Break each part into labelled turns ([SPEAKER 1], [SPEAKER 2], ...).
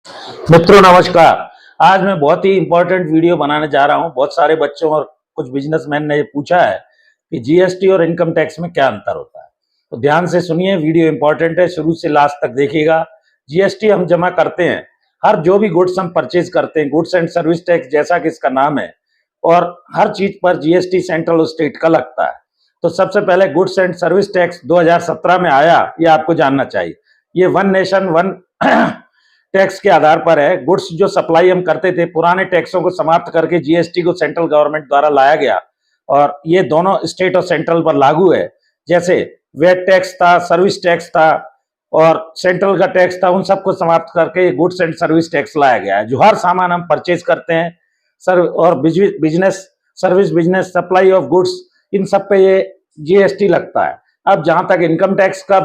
[SPEAKER 1] मित्रों नमस्कार। आज मैं बहुत ही इंपॉर्टेंट वीडियो बनाने जा रहा हूं। बहुत सारे बच्चों और कुछ बिजनेसमैन ने ये पूछा है कि जीएसटी और इनकम टैक्स में क्या अंतर होता है। तो ध्यान से सुनिए, वीडियो इंपॉर्टेंट है, शुरू से लास्ट तक देखिएगा। जीएसटी हम जमा करते हैं हर जो भी गुड्स हम परचेज करते हैं, गुड्स एंड सर्विस टैक्स जैसा कि इसका नाम है, और हर चीज पर जीएसटी सेंट्रल और स्टेट का लगता है। तो सबसे पहले गुड्स एंड सर्विस टैक्स 2017 में आया, ये आपको जानना चाहिए। ये वन नेशन वन टैक्स के आधार पर है। गुड्स जो सप्लाई हम करते थे, पुराने टैक्सों को समाप्त करके जीएसटी को सेंट्रल गवर्नमेंट द्वारा लाया गया, और ये दोनों स्टेट और सेंट्रल पर लागू है। जैसे वेट टैक्स था, सर्विस टैक्स था और सेंट्रल का टैक्स था, उन सबको समाप्त करके गुड्स एंड सर्विस टैक्स लाया गया है। जो हर सामान हम परचेज करते हैं सर, और business service, business supply of goods, इन सब पे ये जीएसटी लगता है। अब जहां तक इनकम टैक्स का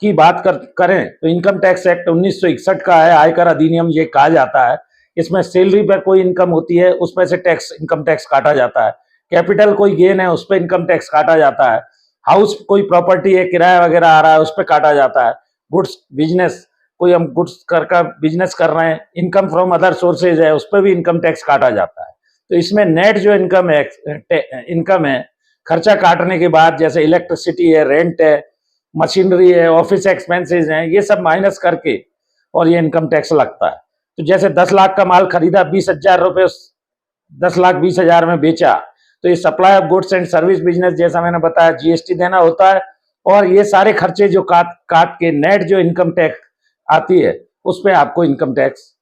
[SPEAKER 1] की बात करें तो इनकम टैक्स एक्ट 1961 का है, आयकर अधिनियम ये कहा जाता है। इसमें सैलरी पर कोई इनकम होती है, उस पर से टैक्स, इनकम टैक्स काटा जाता है। कैपिटल कोई गेन है, उस पर इनकम टैक्स काटा जाता है। हाउस कोई प्रॉपर्टी है, किराया वगैरह आ रहा है, उस पर काटा जाता है। गुड्स बिजनेस, कोई हम गुड्स का बिजनेस कर रहे हैं, इनकम फ्रॉम अदर सोर्सेज है, उस पर भी इनकम टैक्स काटा जाता है। तो इसमें नेट जो इनकम है खर्चा काटने के बाद, जैसे इलेक्ट्रिसिटी है, रेंट है, मशीनरी है, ऑफिस एक्सपेंसेस हैं, ये सब माइनस करके और ये इनकम टैक्स लगता है। तो जैसे 10 लाख का माल खरीदा, 20,000 रुपए 10,20,000 में बेचा, तो ये supply of goods and service business, जैसा मैंने बताया, जीएसटी देना होता है। और ये सारे खर्चे जो काट काट के नेट जो इनकम टैक्स आती है, उस पर आपको इनकम टैक्स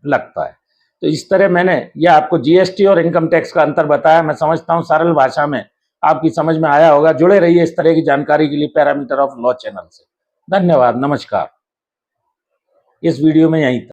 [SPEAKER 1] लगता है। तो इस तरह मैंने ये आपको जीएसटी और इनकम टैक्स का अंतर बताया। मैं समझता हूँ सरल भाषा में आपकी समझ में आया होगा। जुड़े रहिए इस तरह की जानकारी के लिए पैरामीटर ऑफ लॉ चैनल से। धन्यवाद, नमस्कार। इस वीडियो में यहीं तक।